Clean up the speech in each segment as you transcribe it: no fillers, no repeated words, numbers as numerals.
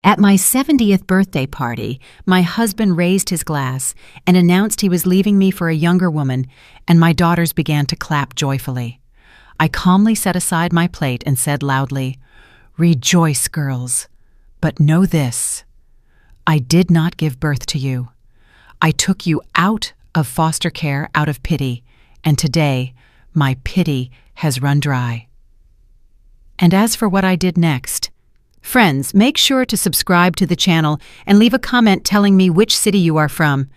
At my 70th birthday party, my husband raised his glass and announced he was leaving me for a younger woman, and my daughters began to clap joyfully. I calmly set aside my plate and said loudly, "Rejoice, girls. But know this: I did not give birth to you. I took you out of foster care out of pity, and today my pity has run dry." And as for what I did next, friends, make sure to subscribe to the channel and leave a comment telling me which city you are from.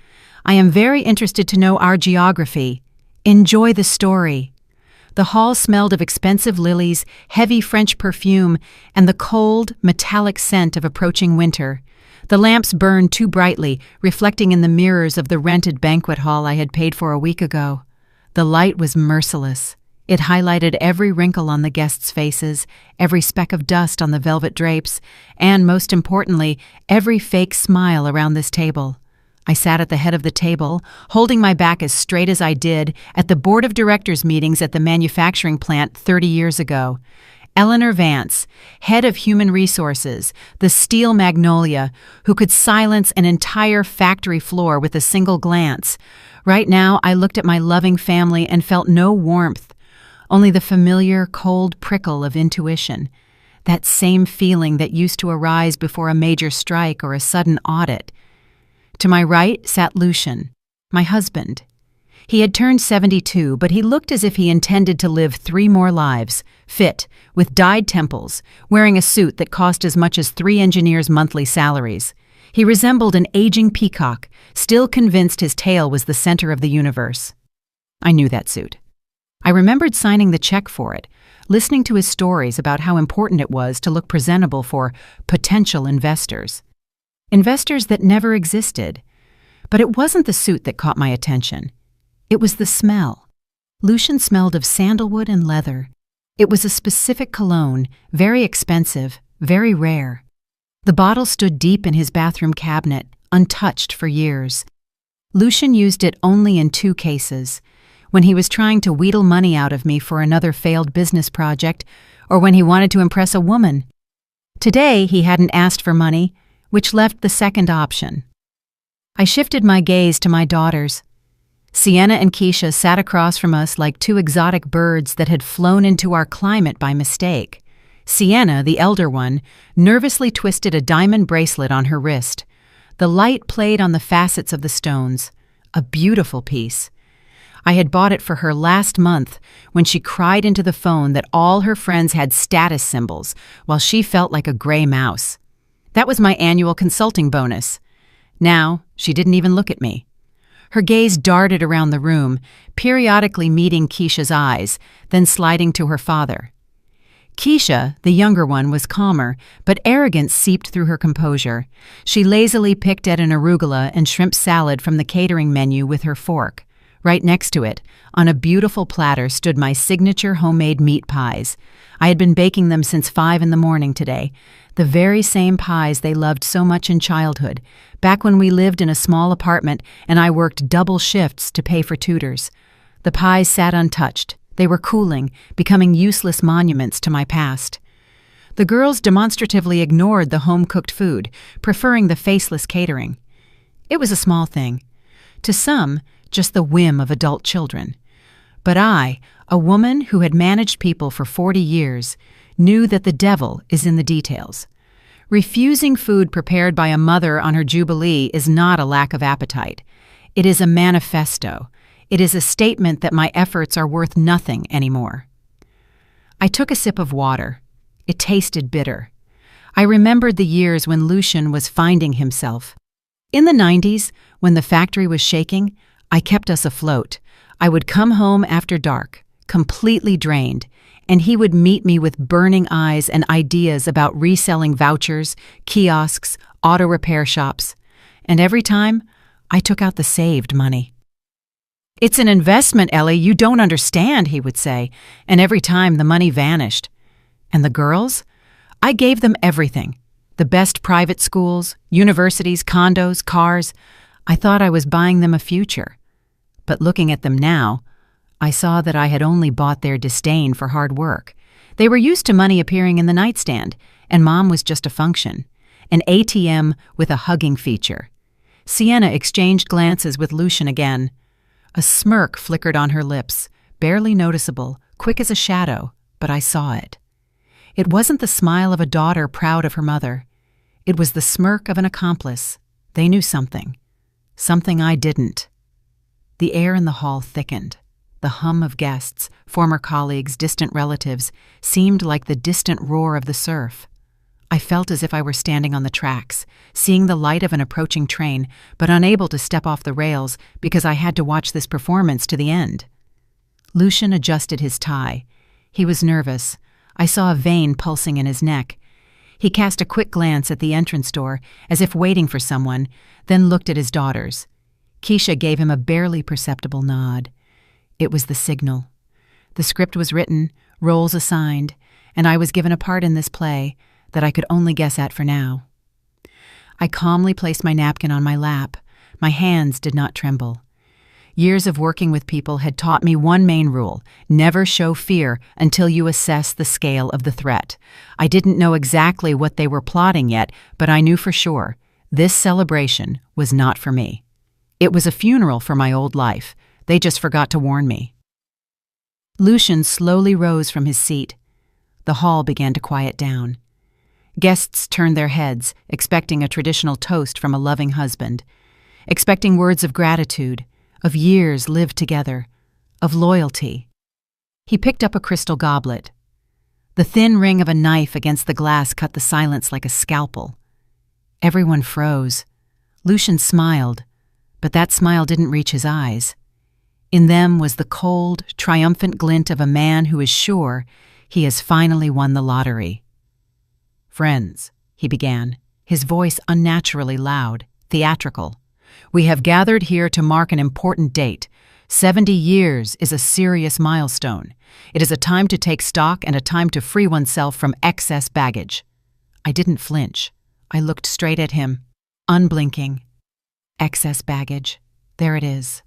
I am very interested to know our geography. Enjoy the story. The hall smelled of expensive lilies, heavy French perfume, and the cold, metallic scent of approaching winter. The lamps burned too brightly, reflecting in the mirrors of the rented banquet hall I had paid for a week ago. The light was merciless. It highlighted every wrinkle on the guests' faces, every speck of dust on the velvet drapes, and, most importantly, every fake smile around this table. I sat at the head of the table, holding my back as straight as I did at the board of directors meetings at the manufacturing plant 30 years ago. Eleanor Vance, head of human resources, the steel magnolia, who could silence an entire factory floor with a single glance. Right now, I looked at my loving family and felt no warmth, only the familiar, cold prickle of intuition, that same feeling that used to arise before a major strike or a sudden audit. To my right sat Lucian, my husband. He had turned 72, but he looked as if he intended to live 3 more lives, fit, with dyed temples, wearing a suit that cost as much as 3 engineers' monthly salaries. He resembled an aging peacock, still convinced his tail was the center of the universe. I knew that suit. I remembered signing the check for it, listening to his stories about how important it was to look presentable for potential investors. Investors that never existed. But it wasn't the suit that caught my attention. It was the smell. Lucian smelled of sandalwood and leather. It was a specific cologne, very expensive, very rare. The bottle stood deep in his bathroom cabinet, untouched for years. Lucian used it only in 2 cases: when he was trying to wheedle money out of me for another failed business project, or when he wanted to impress a woman. Today, he hadn't asked for money, which left the second option. I shifted my gaze to my daughters. Sienna and Keisha sat across from us like 2 exotic birds that had flown into our climate by mistake. Sienna, the elder one, nervously twisted a diamond bracelet on her wrist. The light played on the facets of the stones. A beautiful piece. I had bought it for her last month when she cried into the phone that all her friends had status symbols, while she felt like a gray mouse. That was my annual consulting bonus. Now, she didn't even look at me. Her gaze darted around the room, periodically meeting Keisha's eyes, then sliding to her father. Keisha, the younger one, was calmer, but arrogance seeped through her composure. She lazily picked at an arugula and shrimp salad from the catering menu with her fork. Right next to it, on a beautiful platter, stood my signature homemade meat pies. I had been baking them since 5 in the morning today, the very same pies they loved so much in childhood, back when we lived in a small apartment and I worked double shifts to pay for tutors. The pies sat untouched. They were cooling, becoming useless monuments to my past. The girls demonstratively ignored the home-cooked food, preferring the faceless catering. It was a small thing. To some, just the whim of adult children. But I, a woman who had managed people for 40 years, knew that the devil is in the details. Refusing food prepared by a mother on her jubilee is not a lack of appetite. It is a manifesto. It is a statement that my efforts are worth nothing anymore. I took a sip of water. It tasted bitter. I remembered the years when Lucian was finding himself. In the 90s, when the factory was shaking, I kept us afloat. I would come home after dark, completely drained, and he would meet me with burning eyes and ideas about reselling vouchers, kiosks, auto repair shops. And every time, I took out the saved money. "It's an investment, Ellie, you don't understand," he would say, and every time the money vanished. And the girls? I gave them everything. The best private schools, universities, condos, cars. I thought I was buying them a future. But looking at them now, I saw that I had only bought their disdain for hard work. They were used to money appearing in the nightstand, and Mom was just a function. an ATM with a hugging feature. Sienna exchanged glances with Lucian again. A smirk flickered on her lips, barely noticeable, quick as a shadow, but I saw it. It wasn't the smile of a daughter proud of her mother. It was the smirk of an accomplice. They knew something. Something I didn't. The air in the hall thickened. The hum of guests, former colleagues, distant relatives, seemed like the distant roar of the surf. I felt as if I were standing on the tracks, seeing the light of an approaching train, but unable to step off the rails because I had to watch this performance to the end. Lucian adjusted his tie. He was nervous. I saw a vein pulsing in his neck. He cast a quick glance at the entrance door, as if waiting for someone, then looked at his daughters. Keisha gave him a barely perceptible nod. It was the signal. The script was written, roles assigned, and I was given a part in this play that I could only guess at for now. I calmly placed my napkin on my lap. My hands did not tremble. Years of working with people had taught me one main rule: never show fear until you assess the scale of the threat. I didn't know exactly what they were plotting yet, but I knew for sure this celebration was not for me. It was a funeral for my old life. They just forgot to warn me. Lucian slowly rose from his seat. The hall began to quiet down. Guests turned their heads, expecting a traditional toast from a loving husband, expecting words of gratitude, of years lived together, of loyalty. He picked up a crystal goblet. The thin ring of a knife against the glass cut the silence like a scalpel. Everyone froze. Lucian smiled, but that smile didn't reach his eyes. In them was the cold, triumphant glint of a man who is sure he has finally won the lottery. "Friends," he began, his voice unnaturally loud, theatrical. "We have gathered here to mark an important date. 70 years is a serious milestone. It is a time to take stock and a time to free oneself from excess baggage." I didn't flinch. I looked straight at him, unblinking. Excess baggage. There it is.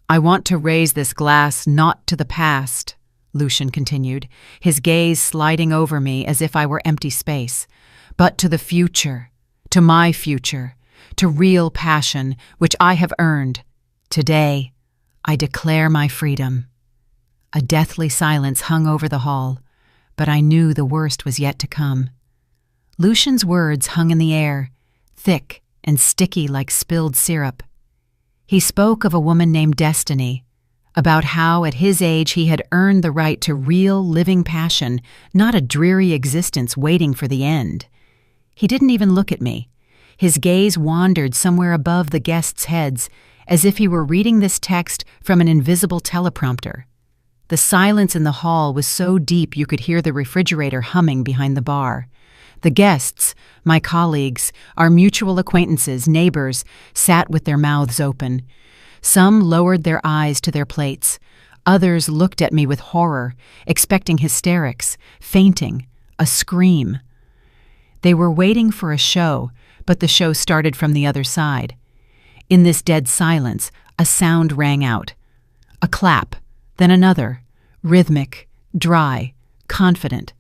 "I want to raise this glass not to the past," Lucian continued, his gaze sliding over me as if I were empty space, "but to the future, to my future, to real passion, which I have earned. Today, I declare my freedom." A deathly silence hung over the hall, but I knew the worst was yet to come. Lucian's words hung in the air, thick and sticky like spilled syrup. He spoke of a woman named Destiny, about how at his age he had earned the right to real, living passion, not a dreary existence waiting for the end. He didn't even look at me. His gaze wandered somewhere above the guests' heads, as if he were reading this text from an invisible teleprompter. The silence in the hall was so deep you could hear the refrigerator humming behind the bar. The guests, my colleagues, our mutual acquaintances, neighbors, sat with their mouths open. Some lowered their eyes to their plates. Others looked at me with horror, expecting hysterics, fainting, a scream. They were waiting for a show, but the show started from the other side. In this dead silence, a sound rang out. A clap, then another, rhythmic, dry, confident.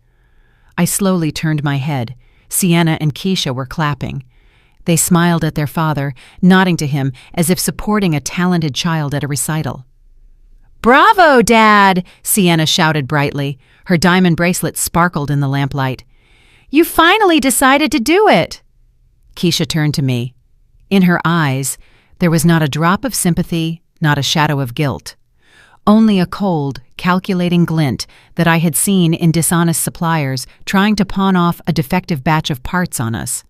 I slowly turned my head. Sienna and Keisha were clapping. They smiled at their father, nodding to him as if supporting a talented child at a recital. "Bravo, Dad!" Sienna shouted brightly. Her diamond bracelet sparkled in the lamplight. "You finally decided to do it!" Keisha turned to me. In her eyes, there was not a drop of sympathy, not a shadow of guilt. Only a cold, calculating glint that I had seen in dishonest suppliers trying to pawn off a defective batch of parts on us.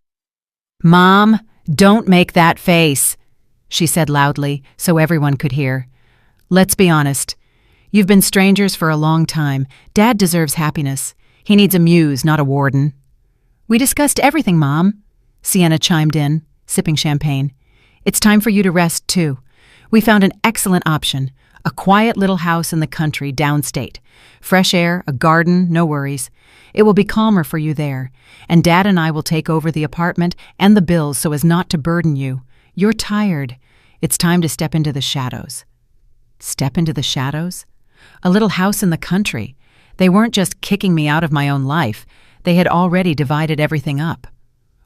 "Mom, don't make that face," she said loudly so everyone could hear. "Let's be honest. You've been strangers for a long time. Dad deserves happiness. He needs a muse, not a warden." "We discussed everything, Mom," Sienna chimed in, sipping champagne. "It's time for you to rest, too. We found an excellent option. A quiet little house in the country downstate. Fresh air, a garden, no worries. It will be calmer for you there, and Dad and I will take over the apartment and the bills so as not to burden you. You're tired. It's time to step into the shadows." Step into the shadows? A little house in the country. They weren't just kicking me out of my own life. They had already divided everything up.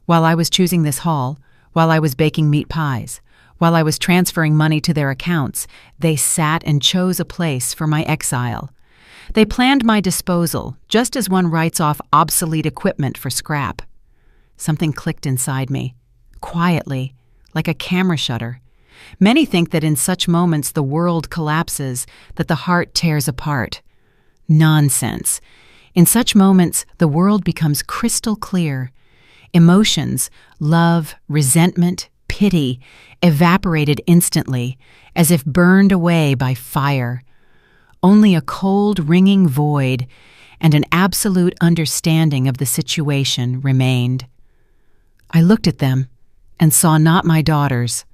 While I was choosing this hall, while I was baking meat pies, while I was transferring money to their accounts, they sat and chose a place for my exile. They planned my disposal, just as one writes off obsolete equipment for scrap. Something clicked inside me, quietly, like a camera shutter. Many think that in such moments the world collapses, that the heart tears apart. Nonsense. In such moments, the world becomes crystal clear. Emotions, love, resentment, pity, evaporated instantly, as if burned away by fire. Only a cold, ringing void and an absolute understanding of the situation remained. I looked at them and saw not my daughters.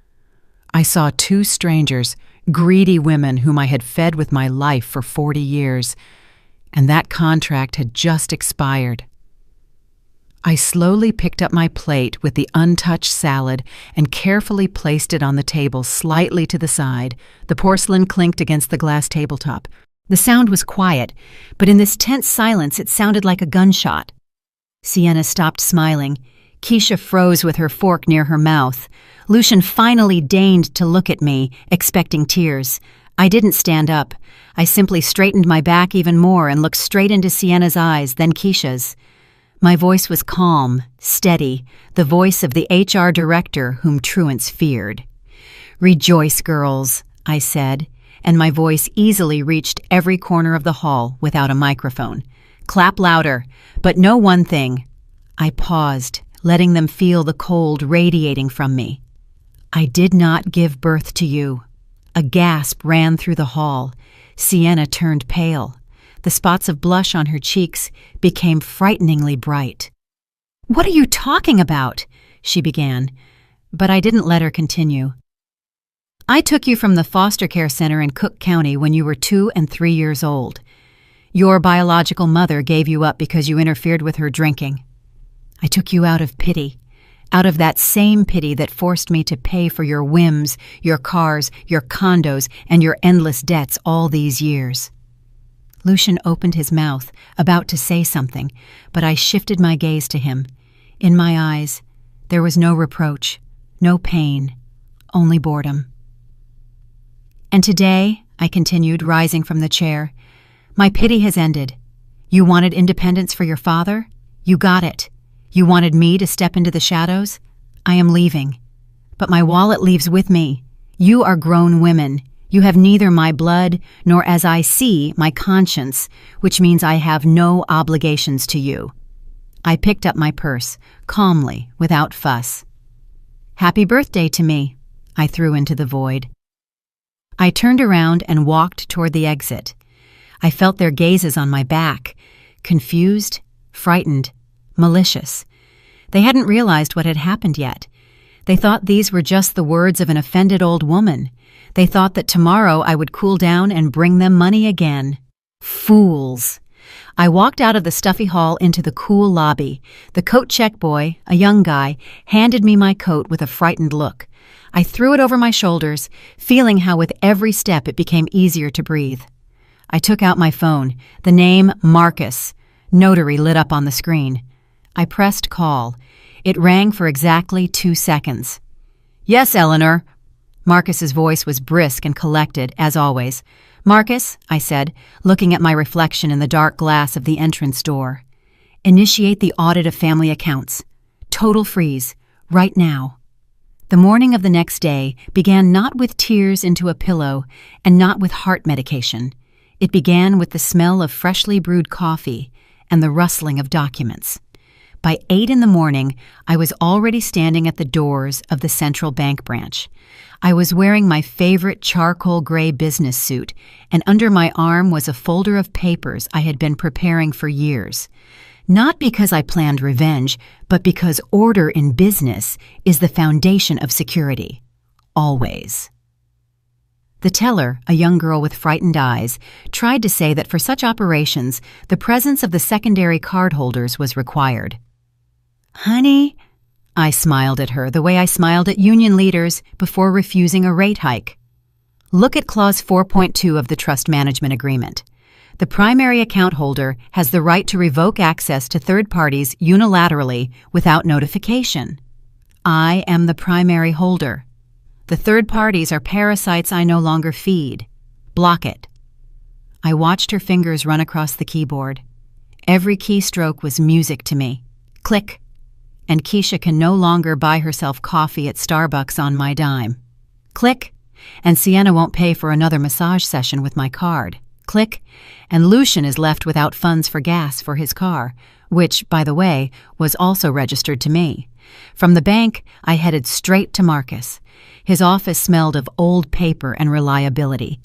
I saw two strangers, greedy women whom I had fed with my life for 40 years, and that contract had just expired. I slowly picked up my plate with the untouched salad and carefully placed it on the table slightly to the side. The porcelain clinked against the glass tabletop. The sound was quiet, but in this tense silence it sounded like a gunshot. Sienna stopped smiling. Keisha froze with her fork near her mouth. Lucian finally deigned to look at me, expecting tears. I didn't stand up. I simply straightened my back even more and looked straight into Sienna's eyes, then Keisha's. My voice was calm, steady, the voice of the HR director whom truants feared. "Rejoice, girls," I said, and my voice easily reached every corner of the hall without a microphone. "Clap louder, but know one thing." I paused, letting them feel the cold radiating from me. "I did not give birth to you." A gasp ran through the hall. Sienna turned pale. The spots of blush on her cheeks became frighteningly bright. "What are you talking about?" she began, but I didn't let her continue. "I took you from the foster care center in Cook County when you were 2 and 3 years old. Your biological mother gave you up because you interfered with her drinking. I took you out of pity, out of that same pity that forced me to pay for your whims, your cars, your condos, and your endless debts all these years." Lucian opened his mouth, about to say something, but I shifted my gaze to him. In my eyes, there was no reproach, no pain, only boredom. "And today," I continued, rising from the chair, "my pity has ended. You wanted independence for your father? You got it. You wanted me to step into the shadows? I am leaving. But my wallet leaves with me. You are grown women. You have neither my blood nor, as I see, my conscience, which means I have no obligations to you." I picked up my purse, calmly, without fuss. "Happy birthday to me," I threw into the void. I turned around and walked toward the exit. I felt their gazes on my back, confused, frightened, malicious. They hadn't realized what had happened yet. They thought these were just the words of an offended old woman. They thought that tomorrow I would cool down and bring them money again. Fools! I walked out of the stuffy hall into the cool lobby. The coat check boy, a young guy, handed me my coat with a frightened look. I threw it over my shoulders, feeling how with every step it became easier to breathe. I took out my phone. The name Marcus. Notary lit up on the screen. I pressed call. It rang for exactly 2 seconds. "Yes, Eleanor." Marcus's voice was brisk and collected, as always. "Marcus," I said, looking at my reflection in the dark glass of the entrance door. "Initiate the audit of family accounts. Total freeze, right now." The morning of the next day began not with tears into a pillow and not with heart medication. It began with the smell of freshly brewed coffee and the rustling of documents. By 8 in the morning, I was already standing at the doors of the central bank branch. I was wearing my favorite charcoal gray business suit, and under my arm was a folder of papers I had been preparing for years. Not because I planned revenge, but because order in business is the foundation of security. Always. The teller, a young girl with frightened eyes, tried to say that for such operations, the presence of the secondary cardholders was required. "Honey," I smiled at her the way I smiled at union leaders before refusing a rate hike. "Look at Clause 4.2 of the Trust Management Agreement. The primary account holder has the right to revoke access to third parties unilaterally without notification. I am the primary holder. The third parties are parasites I no longer feed. Block it. I watched her fingers run across the keyboard. Every keystroke was music to me. Click. And Keisha can no longer buy herself coffee at Starbucks on my dime. Click. And Sienna won't pay for another massage session with my card. Click. And Lucian is left without funds for gas for his car, which, by the way, was also registered to me. From the bank, I headed straight to Marcus. His office smelled of old paper and reliability.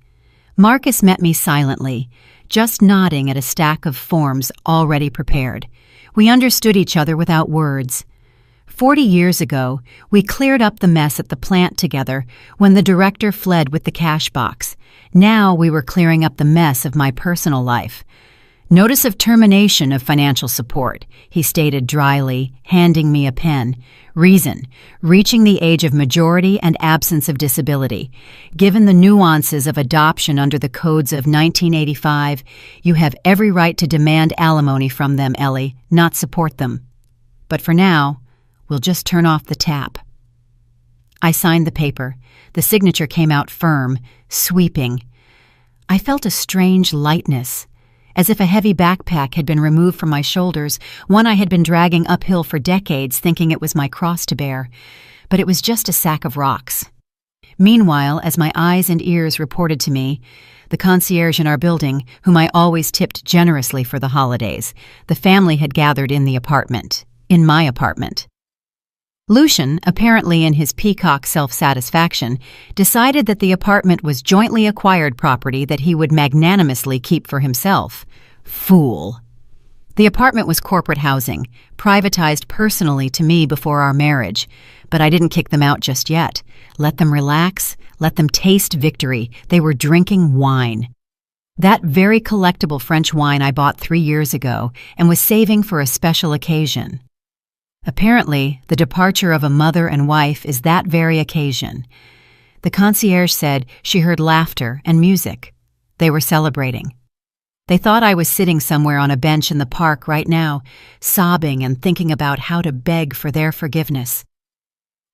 Marcus met me silently, just nodding at a stack of forms already prepared. We understood each other without words. 40 years ago, we cleared up the mess at the plant together when the director fled with the cash box. Now we were clearing up the mess of my personal life. Notice of termination of financial support, he stated dryly, handing me a pen. Reason: reaching the age of majority and absence of disability. Given the nuances of adoption under the codes of 1985, you have every right to demand alimony from them, Ellie, not support them. But for now, we'll just turn off the tap. I signed the paper. The signature came out firm, sweeping. I felt a strange lightness, as if a heavy backpack had been removed from my shoulders, one I had been dragging uphill for decades, thinking it was my cross to bear. But it was just a sack of rocks. Meanwhile, as my eyes and ears reported to me, the concierge in our building, whom I always tipped generously for the holidays, the family had gathered in my apartment. Lucian, apparently in his peacock self-satisfaction, decided that the apartment was jointly acquired property that he would magnanimously keep for himself. Fool. The apartment was corporate housing, privatized personally to me before our marriage, but I didn't kick them out just yet. Let them relax, let them taste victory. They were drinking wine. That very collectible French wine I bought 3 years ago and was saving for a special occasion. Apparently, the departure of a mother and wife is that very occasion. The concierge said she heard laughter and music. They were celebrating. They thought I was sitting somewhere on a bench in the park right now, sobbing and thinking about how to beg for their forgiveness.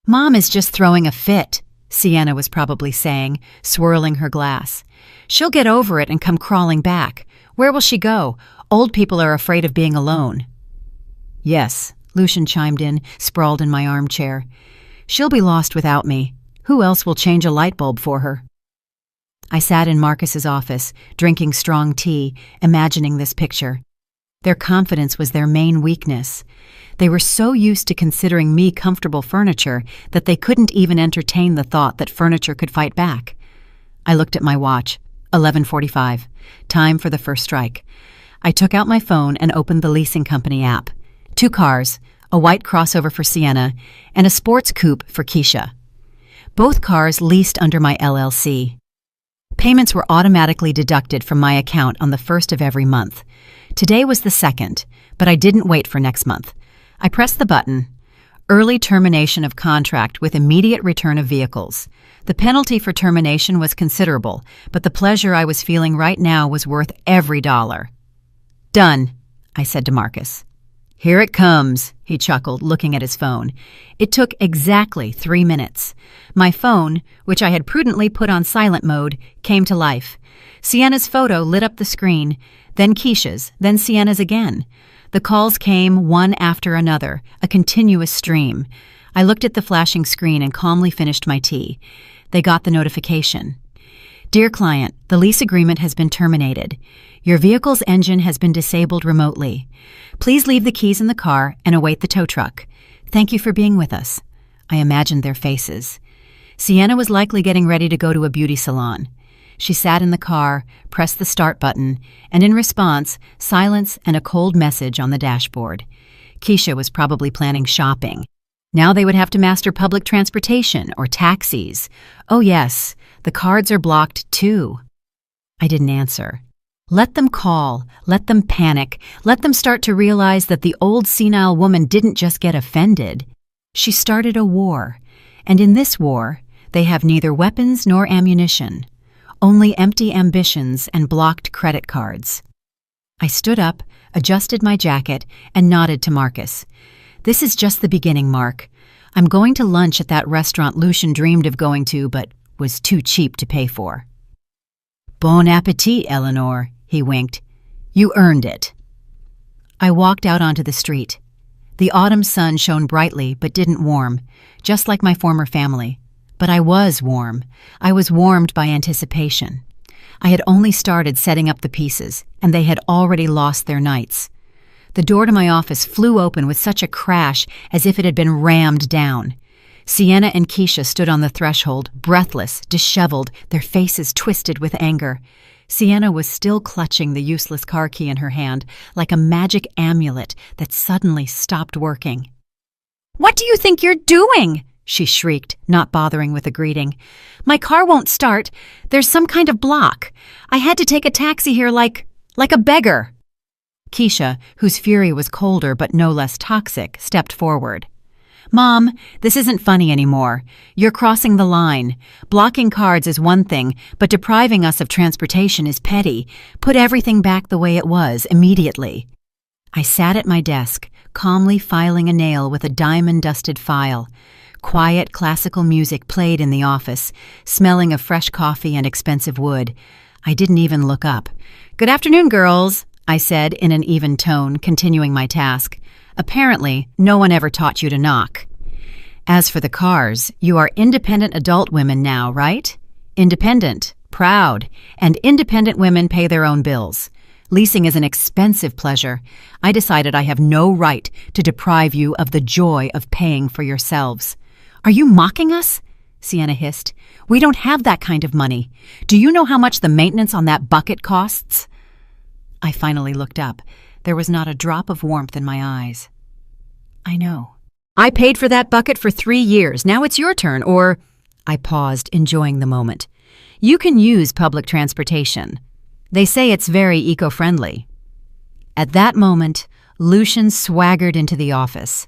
"Mom is just throwing a fit," Sienna was probably saying, swirling her glass. "She'll get over it and come crawling back. Where will she go? Old people are afraid of being alone." "Yes," Lucian chimed in, sprawled in my armchair. "She'll be lost without me. Who else will change a light bulb for her?" I sat in Marcus's office, drinking strong tea, imagining this picture. Their confidence was their main weakness. They were so used to considering me comfortable furniture that they couldn't even entertain the thought that furniture could fight back. I looked at my watch. 11:45. Time for the first strike. I took out my phone and opened the leasing company app. 2 cars, a white crossover for Sienna, and a sports coupe for Keisha. Both cars leased under my LLC. Payments were automatically deducted from my account on the 1st of every month. Today was the 2nd, but I didn't wait for next month. I pressed the button. Early termination of contract with immediate return of vehicles. The penalty for termination was considerable, but the pleasure I was feeling right now was worth every dollar. "Done," I said to Marcus. "Here it comes," he chuckled, looking at his phone. It took exactly 3 minutes. My phone, which I had prudently put on silent mode, came to life. Sienna's photo lit up the screen, then Keisha's, then Sienna's again. The calls came one after another, a continuous stream. I looked at the flashing screen and calmly finished my tea. They got the notification. "Dear client, the lease agreement has been terminated. Your vehicle's engine has been disabled remotely. Please leave the keys in the car and await the tow truck. Thank you for being with us." I imagined their faces. Sienna was likely getting ready to go to a beauty salon. She sat in the car, pressed the start button, and in response, silence and a cold message on the dashboard. Keisha was probably planning shopping. Now they would have to master public transportation or taxis. Oh yes, the cards are blocked too. I didn't answer. Let them call, let them panic, let them start to realize that the old senile woman didn't just get offended. She started a war, and in this war, they have neither weapons nor ammunition, only empty ambitions and blocked credit cards. I stood up, adjusted my jacket, and nodded to Marcus. This is just the beginning, Mark. I'm going to lunch at that restaurant Lucian dreamed of going to, but was too cheap to pay for. Bon appetit, Eleanor, he winked. You earned it. I walked out onto the street. The autumn sun shone brightly but didn't warm, just like my former family. But I was warm. I was warmed by anticipation. I had only started setting up the pieces, and they had already lost their nights. The door to my office flew open with such a crash as if it had been rammed down. Sienna and Keisha stood on the threshold, breathless, disheveled, their faces twisted with anger. Sienna was still clutching the useless car key in her hand, like a magic amulet that suddenly stopped working. "What do you think you're doing?" she shrieked, not bothering with a greeting. "My car won't start. There's some kind of block. I had to take a taxi here like a beggar." Keisha, whose fury was colder but no less toxic, stepped forward. "Mom, this isn't funny anymore. You're crossing the line. Blocking cards is one thing, but depriving us of transportation is petty. Put everything back the way it was, immediately." I sat at my desk, calmly filing a nail with a diamond-dusted file. Quiet classical music played in the office, smelling of fresh coffee and expensive wood. I didn't even look up. "Good afternoon, girls," I said in an even tone, continuing my task. "Apparently, no one ever taught you to knock. As for the cars, you are independent adult women now, right? Independent, proud, and independent women pay their own bills. Leasing is an expensive pleasure. I decided I have no right to deprive you of the joy of paying for yourselves." "Are you mocking us?" Sienna hissed. "We don't have that kind of money. Do you know how much the maintenance on that bucket costs?" I finally looked up. There was not a drop of warmth in my eyes. "I know. I paid for that bucket for 3 years. Now it's your turn, or—" I paused, enjoying the moment. "You can use public transportation. They say it's very eco-friendly." At that moment, Lucian swaggered into the office.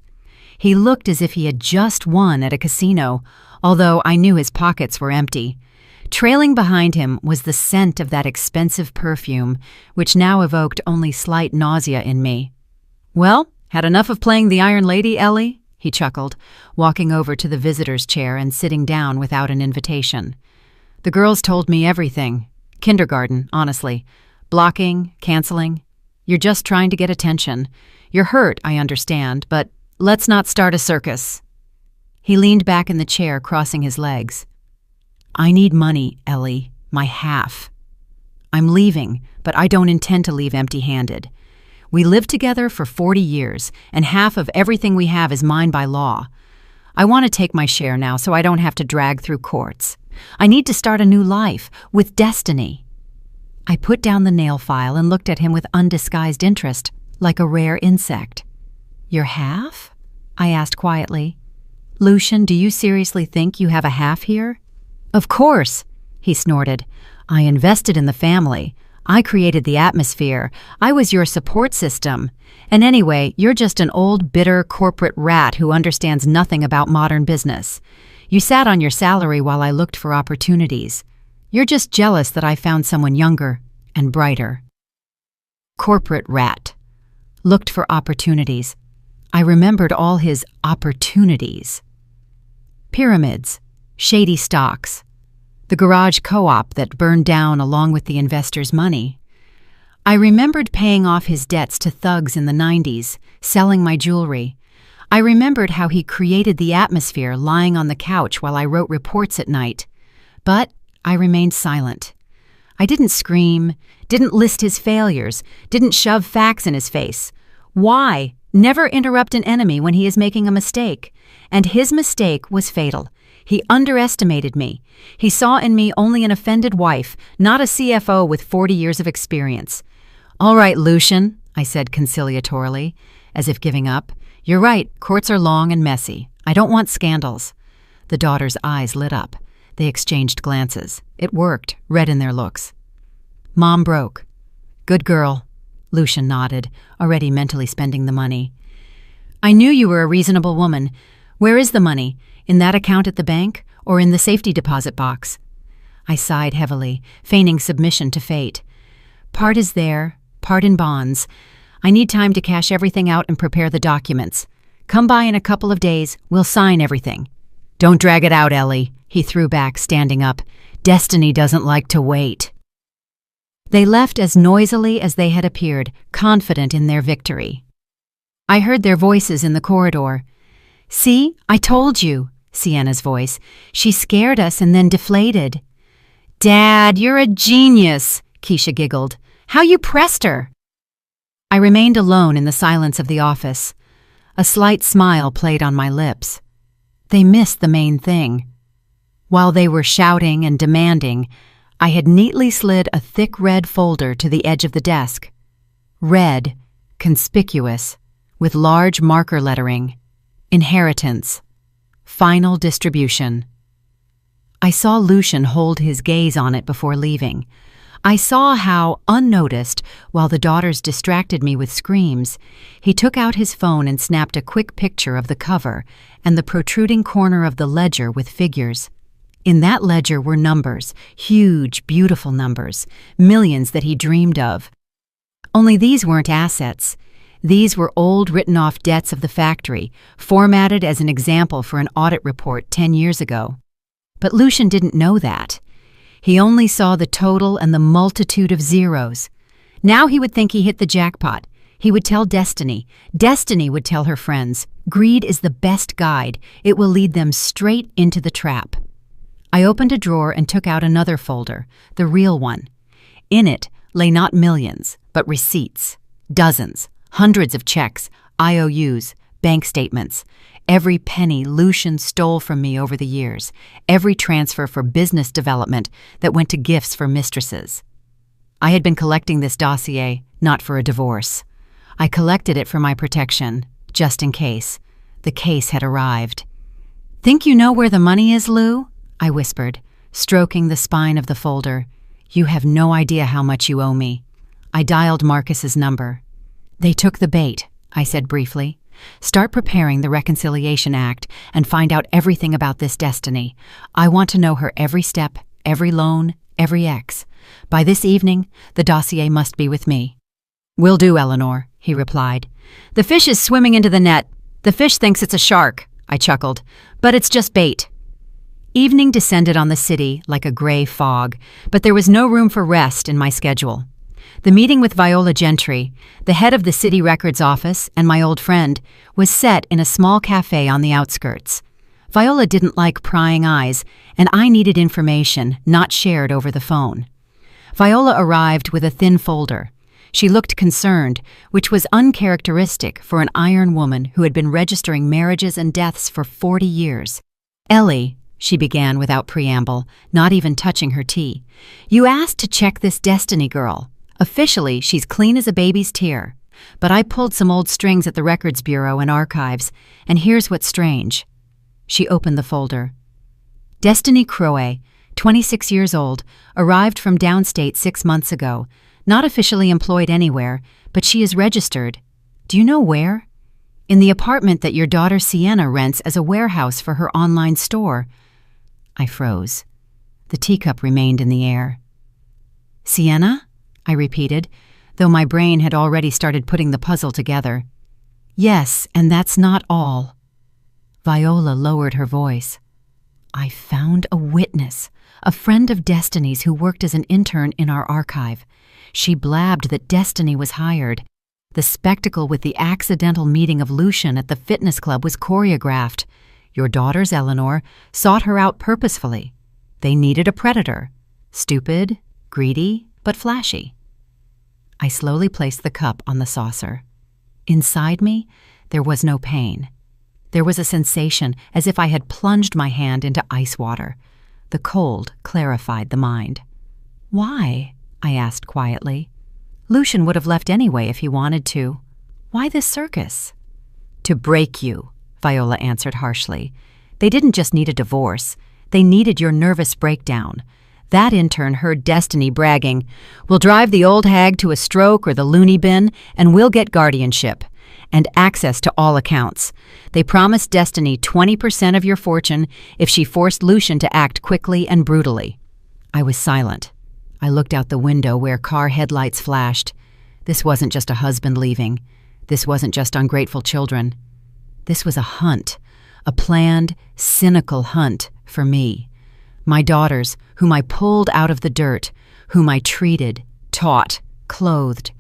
He looked as if he had just won at a casino, although I knew his pockets were empty. Trailing behind him was the scent of that expensive perfume, which now evoked only slight nausea in me. "Well, had enough of playing the Iron Lady, Ellie?" he chuckled, walking over to the visitor's chair and sitting down without an invitation. "The girls told me everything. Kindergarten, honestly. Blocking, canceling. You're just trying to get attention. You're hurt, I understand, but let's not start a circus." He leaned back in the chair, crossing his legs. "I need money, Ellie, my half. I'm leaving, but I don't intend to leave empty-handed. We lived together for 40 years, and half of everything we have is mine by law. I want to take my share now so I don't have to drag through courts. I need to start a new life, with destiny." I put down the nail file and looked at him with undisguised interest, like a rare insect. "Your half?" I asked quietly. "Lucian, do you seriously think you have a half here?" "Of course," he snorted. "I invested in the family. I created the atmosphere. I was your support system. And anyway, you're just an old, bitter corporate rat who understands nothing about modern business. You sat on your salary while I looked for opportunities. You're just jealous that I found someone younger and brighter." Corporate rat. Looked for opportunities. I remembered all his opportunities. Pyramids. Shady stocks. The garage co-op that burned down along with the investors' money. I remembered paying off his debts to thugs in the 90s, selling my jewelry. I remembered how he created the atmosphere lying on the couch while I wrote reports at night. But I remained silent. I didn't scream, didn't list his failures, didn't shove facts in his face. Why? Never interrupt an enemy when he is making a mistake. And his mistake was fatal. He underestimated me. He saw in me only an offended wife, not a CFO with 40 years of experience. "All right, Lucian," I said conciliatorily, as if giving up. "You're right, courts are long and messy. I don't want scandals." The daughters' eyes lit up. They exchanged glances. It worked, read in their looks. "Mom broke." "Good girl." Lucian nodded, already mentally spending the money. "I knew you were a reasonable woman. Where is the money? In that account at the bank, or in the safety deposit box?" I sighed heavily, feigning submission to fate. "Part is there, part in bonds. I need time to cash everything out and prepare the documents. Come by in a couple of days. We'll sign everything." "Don't drag it out, Ellie," he threw back, standing up. "Destiny doesn't like to wait." They left as noisily as they had appeared, confident in their victory. I heard their voices in the corridor. "See, I told you," Sienna's voice. "She scared us and then deflated." "Dad, you're a genius," Keisha giggled. "How you pressed her." I remained alone in the silence of the office. A slight smile played on my lips. They missed the main thing. While they were shouting and demanding, I had neatly slid a thick red folder to the edge of the desk. Red, conspicuous, with large marker lettering. Inheritance. Final distribution. I saw Lucian hold his gaze on it before leaving. I saw how, unnoticed, while the daughters distracted me with screams, he took out his phone and snapped a quick picture of the cover and the protruding corner of the ledger with figures. In that ledger were numbers, huge, beautiful numbers, millions that he dreamed of. Only these weren't assets. These were old written-off debts of the factory, formatted as an example for an audit report 10 years ago. But Lucian didn't know that. He only saw the total and the multitude of zeros. Now he would think he hit the jackpot. He would tell Destiny. Destiny would tell her friends. Greed is the best guide. It will lead them straight into the trap. I opened a drawer and took out another folder, the real one. In it lay not millions, but receipts. Dozens, hundreds of checks, IOUs, bank statements. Every penny Lucian stole from me over the years. Every transfer for business development that went to gifts for mistresses. I had been collecting this dossier, not for a divorce. I collected it for my protection, just in case. The case had arrived. "Think you know where the money is, Lou?" I whispered, stroking the spine of the folder. "You have no idea how much you owe me." I dialed Marcus's number. "They took the bait," I said briefly. "Start preparing the Reconciliation Act and find out everything about this Destiny. I want to know her every step, every loan, every ex. By this evening, the dossier must be with me." "Will do, Eleanor," he replied. "The fish is swimming into the net. The fish thinks it's a shark," I chuckled, "but it's just bait." Evening descended on the city like a gray fog, but there was no room for rest in my schedule. The meeting with Viola Gentry, the head of the city records office and my old friend, was set in a small cafe on the outskirts. Viola didn't like prying eyes, and I needed information not shared over the phone. Viola arrived with a thin folder. She looked concerned, which was uncharacteristic for an iron woman who had been registering marriages and deaths for 40 years. "Ellie," she began without preamble, not even touching her tea, "you asked to check this Destiny girl. Officially, she's clean as a baby's tear. But I pulled some old strings at the Records Bureau and Archives, and here's what's strange." She opened the folder. Destiny Crowe, 26 years old, arrived from downstate 6 months ago. Not officially employed anywhere, but she is registered. Do you know where? In the apartment that your daughter Sienna rents as a warehouse for her online store. I froze. The teacup remained in the air. "Sienna?" I repeated, though my brain had already started putting the puzzle together. "Yes, and that's not all." Viola lowered her voice. "I found a witness, a friend of Destiny's who worked as an intern in our archive. She blabbed that Destiny was hired. The spectacle with the accidental meeting of Lucian at the fitness club was choreographed. Your daughters, Eleanor, sought her out purposefully. They needed a predator. Stupid, greedy, but flashy." I slowly placed the cup on the saucer. Inside me, there was no pain. There was a sensation as if I had plunged my hand into ice water. The cold clarified the mind. "Why?" I asked quietly. "Lucian would have left anyway if he wanted to. Why this circus?" "To break you," Viola answered harshly. "They didn't just need a divorce. They needed your nervous breakdown. That intern heard Destiny bragging, 'We'll drive the old hag to a stroke or the loony bin, and we'll get guardianship and access to all accounts. They promised Destiny 20% of your fortune if she forced Lucian to act quickly and brutally." I was silent. I looked out the window where car headlights flashed. This wasn't just a husband leaving. This wasn't just ungrateful children. This was a hunt, a planned, cynical hunt for me. My daughters, whom I pulled out of the dirt, whom I treated, taught, clothed.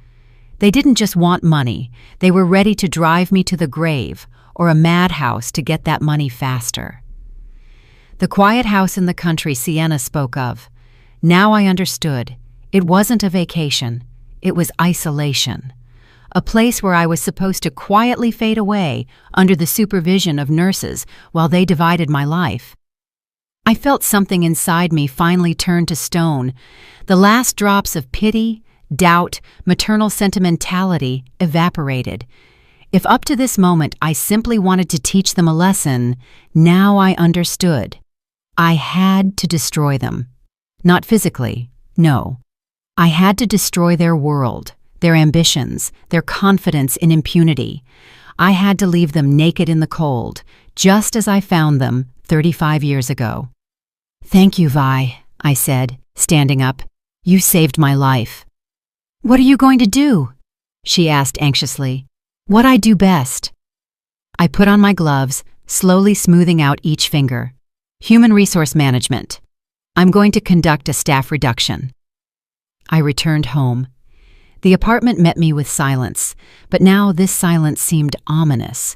They didn't just want money. They were ready to drive me to the grave or a madhouse to get that money faster. The quiet house in the country Sienna spoke of. Now I understood. It wasn't a vacation. It was isolation. A place where I was supposed to quietly fade away under the supervision of nurses while they divided my life. I felt something inside me finally turn to stone. The last drops of pity, doubt, maternal sentimentality evaporated. If up to this moment I simply wanted to teach them a lesson, now I understood. I had to destroy them. Not physically, no. I had to destroy their world, their ambitions, their confidence in impunity. I had to leave them naked in the cold, just as I found them 35 years ago. "Thank you, Vi," I said, standing up. "You saved my life." "What are you going to do?" she asked anxiously. "What I do best." I put on my gloves, slowly smoothing out each finger. "Human resource management. I'm going to conduct a staff reduction." I returned home. The apartment met me with silence, but now this silence seemed ominous.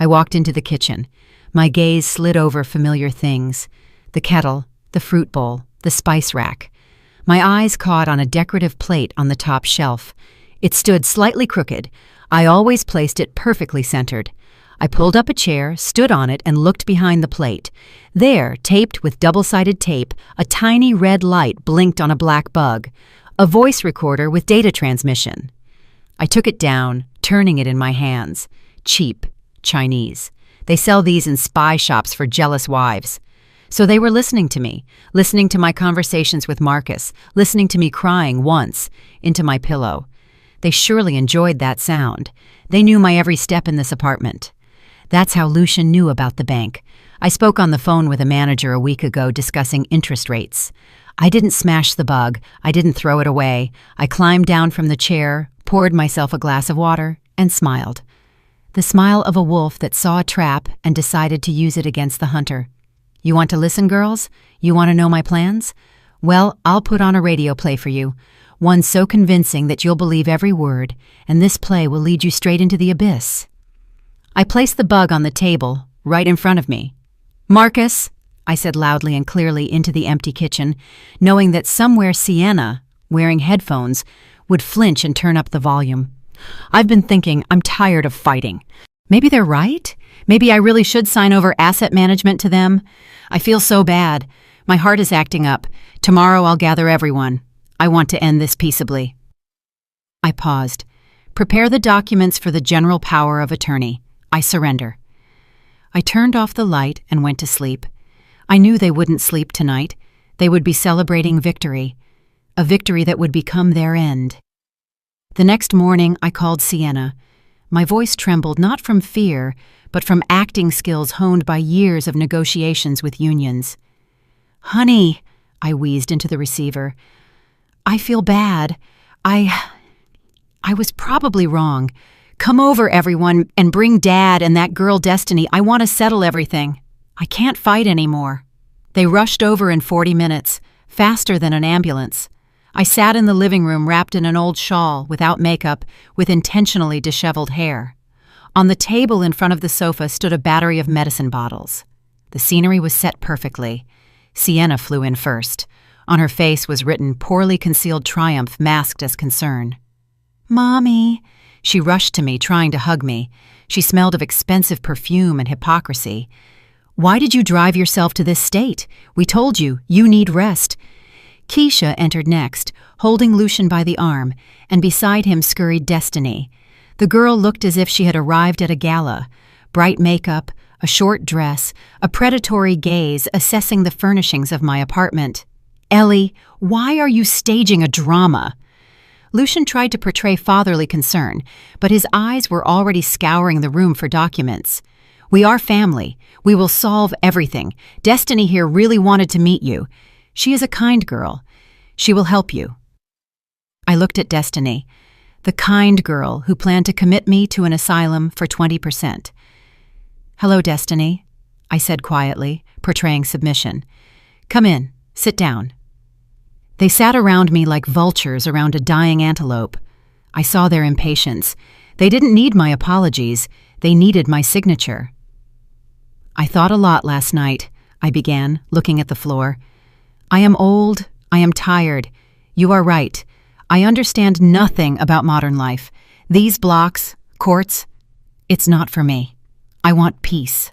I walked into the kitchen. My gaze slid over familiar things: the kettle, the fruit bowl, the spice rack. My eyes caught on a decorative plate on the top shelf. It stood slightly crooked. I always placed it perfectly centered. I pulled up a chair, stood on it, and looked behind the plate. There, taped with double-sided tape, a tiny red light blinked on a black bug. A voice recorder with data transmission. I took it down, turning it in my hands. Cheap, Chinese. They sell these in spy shops for jealous wives. So they were listening to me, listening to my conversations with Marcus, listening to me crying once into my pillow. They surely enjoyed that sound. They knew my every step in this apartment. That's how Lucian knew about the bank. I spoke on the phone with a manager a week ago discussing interest rates. I didn't smash the bug. I didn't throw it away. I climbed down from the chair, poured myself a glass of water, and smiled. The smile of a wolf that saw a trap and decided to use it against the hunter. You want to listen, girls? You want to know my plans? Well, I'll put on a radio play for you. One so convincing that you'll believe every word, and this play will lead you straight into the abyss. I placed the bug on the table, right in front of me. "Marcus," I said loudly and clearly into the empty kitchen, knowing that somewhere Sienna, wearing headphones, would flinch and turn up the volume. "I've been thinking I'm tired of fighting. Maybe they're right? Maybe I really should sign over asset management to them. I feel so bad. My heart is acting up. Tomorrow I'll gather everyone. I want to end this peaceably." I paused. "Prepare the documents for the general power of attorney. I surrender." I turned off the light and went to sleep. I knew they wouldn't sleep tonight. They would be celebrating victory, a victory that would become their end. The next morning, I called Sienna. My voice trembled not from fear, but from acting skills honed by years of negotiations with unions. "Honey," I wheezed into the receiver, "I feel bad. I was probably wrong. Come over, everyone, and bring Dad and that girl Destiny. I want to settle everything. I can't fight anymore." They rushed over in 40 minutes, faster than an ambulance. I sat in the living room wrapped in an old shawl, without makeup, with intentionally disheveled hair. On the table in front of the sofa stood a battery of medicine bottles. The scenery was set perfectly. Sienna flew in first. On her face was written poorly concealed triumph masked as concern. "Mommy." She rushed to me, trying to hug me. She smelled of expensive perfume and hypocrisy. "Why did you drive yourself to this state? We told you, you need rest." Keisha entered next, holding Lucian by the arm, and beside him scurried Destiny. The girl looked as if she had arrived at a gala. Bright makeup, a short dress, a predatory gaze assessing the furnishings of my apartment. "Ellie, why are you staging a drama?" Lucian tried to portray fatherly concern, but his eyes were already scouring the room for documents. "We are family. We will solve everything. Destiny here really wanted to meet you. She is a kind girl. She will help you." I looked at Destiny. The kind girl who planned to commit me to an asylum for 20%. "Hello, Destiny," I said quietly, portraying submission. "Come in, sit down." They sat around me like vultures around a dying antelope. I saw their impatience. They didn't need my apologies, they needed my signature. "I thought a lot last night," I began, looking at the floor. "I am old, I am tired. You are right. I understand nothing about modern life. These blocks, courts, it's not for me. I want peace."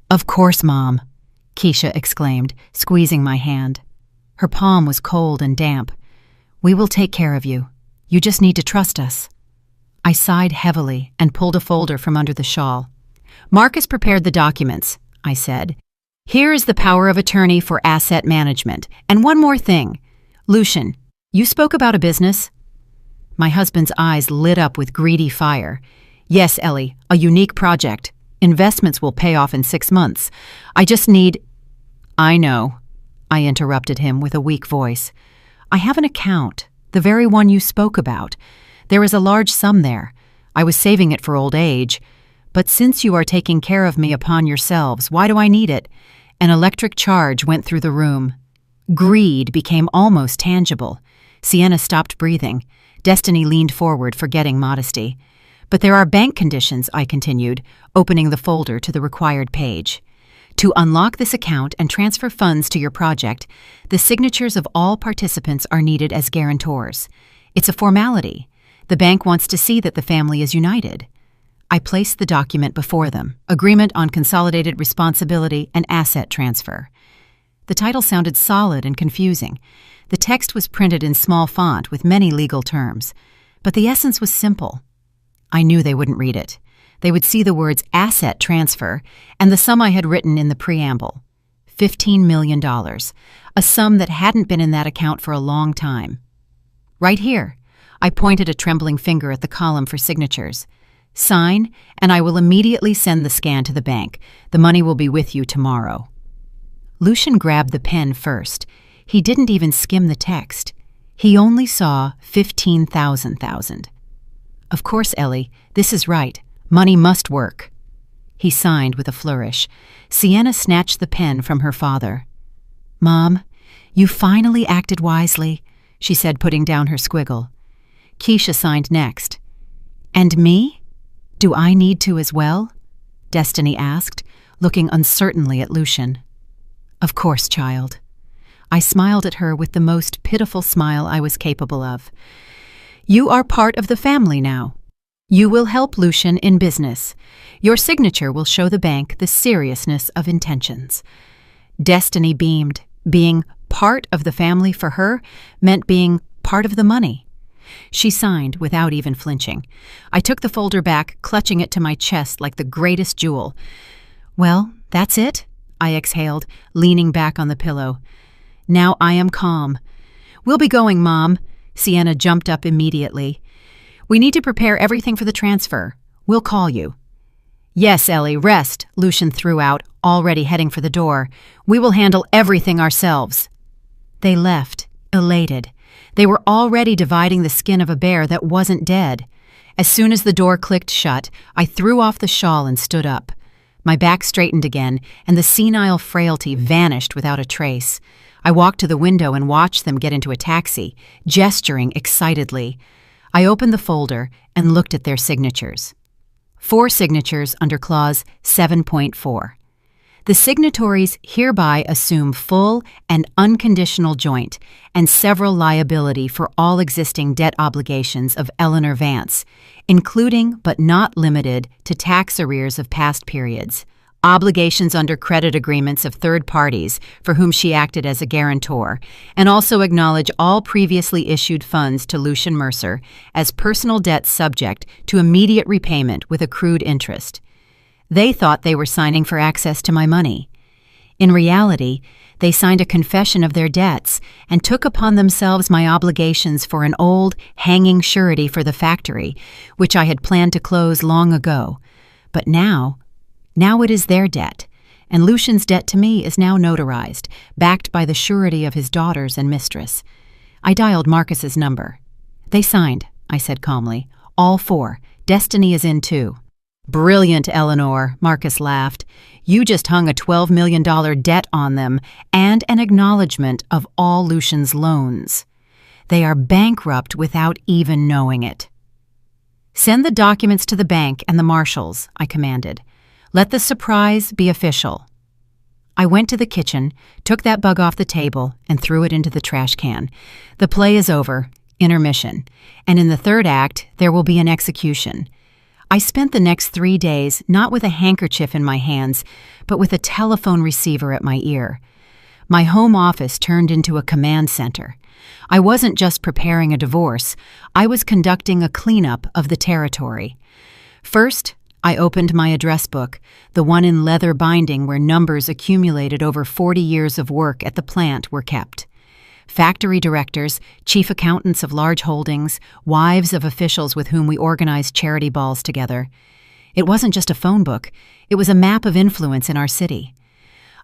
"Of course, Mom," Keisha exclaimed, squeezing my hand. Her palm was cold and damp. "We will take care of you. You just need to trust us." I sighed heavily and pulled a folder from under the shawl. "Marcus prepared the documents," I said. "Here is the power of attorney for asset management. And one more thing. Lucian, you spoke about a business?" My husband's eyes lit up with greedy fire. "Yes, Ellie, a unique project. Investments will pay off in 6 months. I just need—" "I know," I interrupted him with a weak voice. "I have an account, the very one you spoke about. There is a large sum there. I was saving it for old age. But since you are taking care of me upon yourselves, why do I need it?" An electric charge went through the room. Greed became almost tangible. Sienna stopped breathing. Destiny leaned forward, forgetting modesty. "But there are bank conditions," I continued, opening the folder to the required page. "To unlock this account and transfer funds to your project, the signatures of all participants are needed as guarantors. It's a formality. The bank wants to see that the family is united." I placed the document before them, Agreement on Consolidated Responsibility and Asset Transfer. The title sounded solid and confusing. The text was printed in small font with many legal terms, but the essence was simple. I knew they wouldn't read it. They would see the words asset transfer and the sum I had written in the preamble. $15 million, a sum that hadn't been in that account for a long time. "Right here," I pointed a trembling finger at the column for signatures. "Sign, and I will immediately send the scan to the bank. The money will be with you tomorrow." Lucian grabbed the pen first. He didn't even skim the text. He only saw 15,000. "Of course, Ellie, this is right. Money must work." He signed with a flourish. Sienna snatched the pen from her father. "Mom, you finally acted wisely," she said, putting down her squiggle. Keisha signed next. "And me? Do I need to as well?" Destiny asked, looking uncertainly at Lucian. "Of course, child." I smiled at her with the most pitiful smile I was capable of. "You are part of the family now. You will help Lucian in business. Your signature will show the bank the seriousness of intentions." Destiny beamed. Being part of the family for her meant being part of the money. She signed without even flinching. I took the folder back, clutching it to my chest like the greatest jewel. "Well, that's it," I exhaled, leaning back on the pillow. "Now I am calm." "We'll be going, Mom." Sienna jumped up immediately. "We need to prepare everything for the transfer. We'll call you." "Yes, Ellie, rest," Lucian threw out, already heading for the door. "We will handle everything ourselves." They left, elated. They were already dividing the skin of a bear that wasn't dead. As soon as the door clicked shut, I threw off the shawl and stood up. My back straightened again, and the senile frailty vanished without a trace. I walked to the window and watched them get into a taxi, gesturing excitedly. I opened the folder and looked at their signatures. 4 signatures under Clause 7.4. The signatories hereby assume full and unconditional joint and several liability for all existing debt obligations of Eleanor Vance, including but not limited to tax arrears of past periods, obligations under credit agreements of third parties for whom she acted as a guarantor, and also acknowledge all previously issued funds to Lucian Mercer as personal debt subject to immediate repayment with accrued interest. They thought they were signing for access to my money. In reality, they signed a confession of their debts and took upon themselves my obligations for an old, hanging surety for the factory, which I had planned to close long ago. But now it is their debt, and Lucian's debt to me is now notarized, backed by the surety of his daughters and mistress. I dialed Marcus's number. They signed, I said calmly. "All 4. Destiny is in too." "Brilliant, Eleanor," Marcus laughed. "You just hung a $12 million debt on them and an acknowledgement of all Lucian's loans. They are bankrupt without even knowing it." "Send the documents to the bank and the marshals," I commanded. "Let the surprise be official." I went to the kitchen, took that bug off the table, and threw it into the trash can. The play is over, intermission, and in the 3rd act, there will be an execution. I spent the next 3 days not with a handkerchief in my hands, but with a telephone receiver at my ear. My home office turned into a command center. I wasn't just preparing a divorce, I was conducting a cleanup of the territory. First, I opened my address book, the one in leather binding where numbers accumulated over 40 years of work at the plant were kept. Factory directors, chief accountants of large holdings, wives of officials with whom we organized charity balls together. It wasn't just a phone book, it was a map of influence in our city.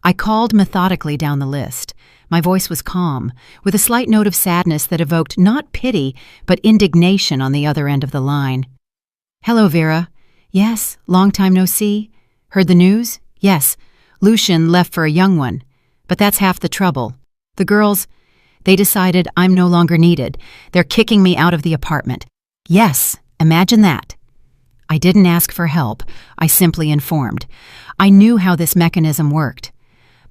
I called methodically down the list. My voice was calm, with a slight note of sadness that evoked not pity, but indignation on the other end of the line. "Hello, Vera. Yes, long time no see. Heard the news? Yes, Lucian left for a young one. But that's half the trouble. The girls, they decided I'm no longer needed. They're kicking me out of the apartment. Yes, imagine that." I didn't ask for help. I simply informed. I knew how this mechanism worked.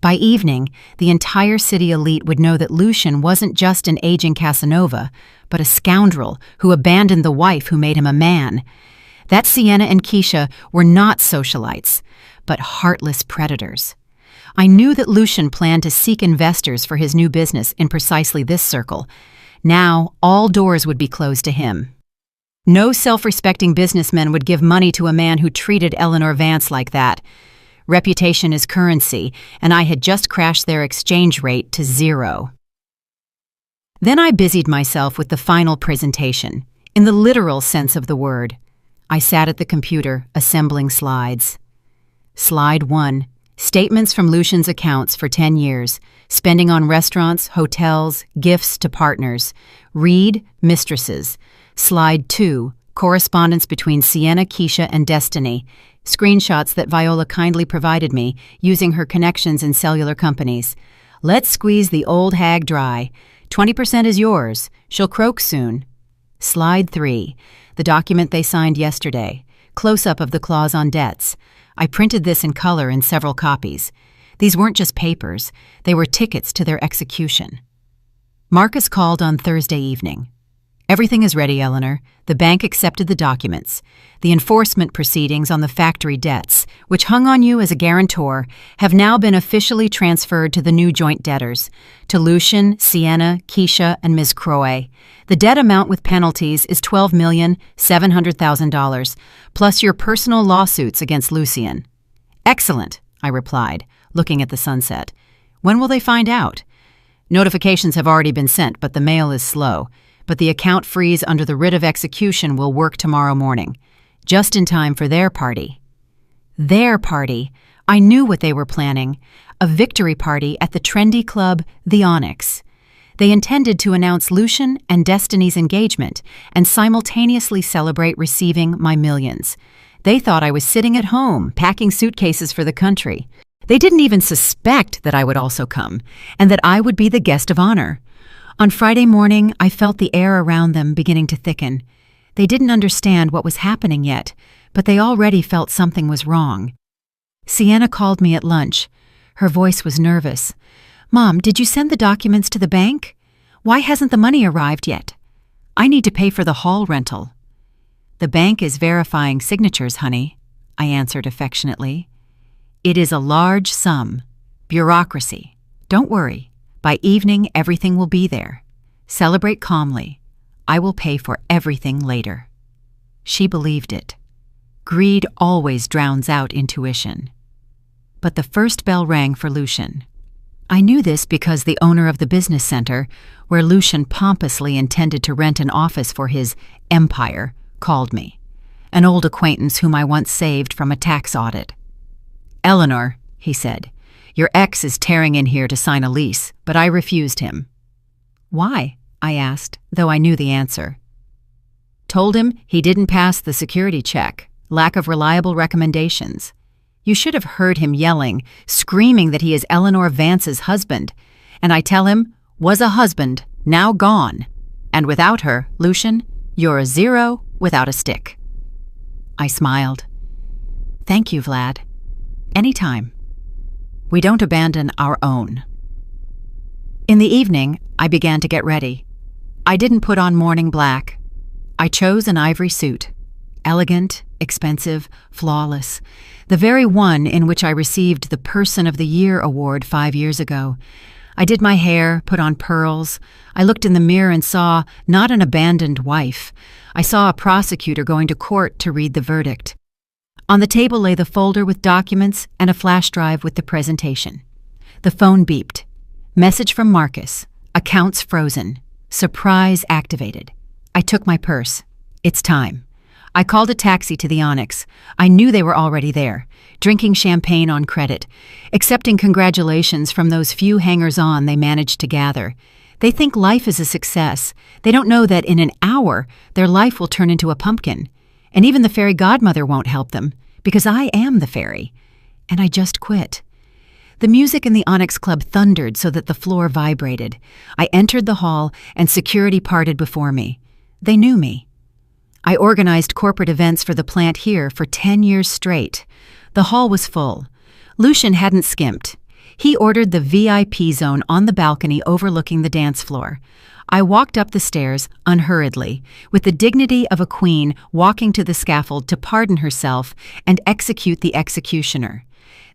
By evening, the entire city elite would know that Lucian wasn't just an aging Casanova, but a scoundrel who abandoned the wife who made him a man. That Sienna and Keisha were not socialites, but heartless predators. I knew that Lucian planned to seek investors for his new business in precisely this circle. Now, all doors would be closed to him. No self-respecting businessman would give money to a man who treated Eleanor Vance like that. Reputation is currency, and I had just crashed their exchange rate to 0. Then I busied myself with the final presentation, in the literal sense of the word. I sat at the computer, assembling slides. Slide 1. Statements from Lucian's accounts for 10 years, spending on restaurants, hotels, gifts to partners. Read, mistresses. Slide 2. Correspondence between Sienna, Keisha, and Destiny. Screenshots that Viola kindly provided me, using her connections in cellular companies. Let's squeeze the old hag dry. 20% is yours. She'll croak soon. Slide 3. The document they signed yesterday. Close-up of the clause on debts. I printed this in color in several copies. These weren't just papers. They were tickets to their execution. Marcus called on Thursday evening. "Everything is ready, Eleanor. The bank accepted the documents. The enforcement proceedings on the factory debts, which hung on you as a guarantor, have now been officially transferred to the new joint debtors, to Lucian, Sienna, Keisha, and Ms. Croy. The debt amount with penalties is $12,700,000, plus your personal lawsuits against Lucian." "Excellent," I replied, looking at the sunset. "When will they find out?" "Notifications have already been sent, but the mail is slow. But the account freeze under the writ of execution will work tomorrow morning, just in time for their party." Their party. I knew what they were planning. A victory party at the trendy club, The Onyx. They intended to announce Lucian and Destiny's engagement and simultaneously celebrate receiving my millions. They thought I was sitting at home, packing suitcases for the country. They didn't even suspect that I would also come, and that I would be the guest of honor. On Friday morning, I felt the air around them beginning to thicken. They didn't understand what was happening yet, but they already felt something was wrong. Sienna called me at lunch. Her voice was nervous. "Mom, did you send the documents to the bank? Why hasn't the money arrived yet? I need to pay for the hall rental." "The bank is verifying signatures, honey," I answered affectionately. "It is a large sum. Bureaucracy. Don't worry. By evening, everything will be there. Celebrate calmly. I will pay for everything later." She believed it. Greed always drowns out intuition. But the first bell rang for Lucian. I knew this because the owner of the business center, where Lucian pompously intended to rent an office for his empire, called me. An old acquaintance whom I once saved from a tax audit. "Eleanor," he said, "your ex is tearing in here to sign a lease, but I refused him." "Why?" I asked, though I knew the answer. Told him he didn't pass the security check. Lack of reliable recommendations. You should have heard him yelling, screaming that he is Eleanor Vance's husband. And I tell him, was a husband, now gone. And without her, Lucian, you're a zero without a stick. I smiled. Thank you, Vlad. Anytime. We don't abandon our own. In the evening, I began to get ready. I didn't put on morning black. I chose an ivory suit. Elegant, expensive, flawless. The very one in which I received the Person of the Year award 5 years ago. I did my hair, put on pearls. I looked in the mirror and saw not an abandoned wife. I saw a prosecutor going to court to read the verdict. On the table lay the folder with documents and a flash drive with the presentation. The phone beeped. Message from Marcus. Accounts frozen. Surprise activated. I took my purse. It's time. I called a taxi to the Onyx. I knew they were already there, drinking champagne on credit, accepting congratulations from those few hangers-on they managed to gather. They think life is a success. They don't know that in an hour, their life will turn into a pumpkin. And even the fairy godmother won't help them, because I am the fairy. And I just quit. The music in the Onyx Club thundered so that the floor vibrated. I entered the hall, and security parted before me. They knew me. I organized corporate events for the plant here for 10 years straight. The hall was full. Lucian hadn't skimped. He ordered the VIP zone on the balcony overlooking the dance floor. I walked up the stairs unhurriedly, with the dignity of a queen walking to the scaffold to pardon herself and execute the executioner.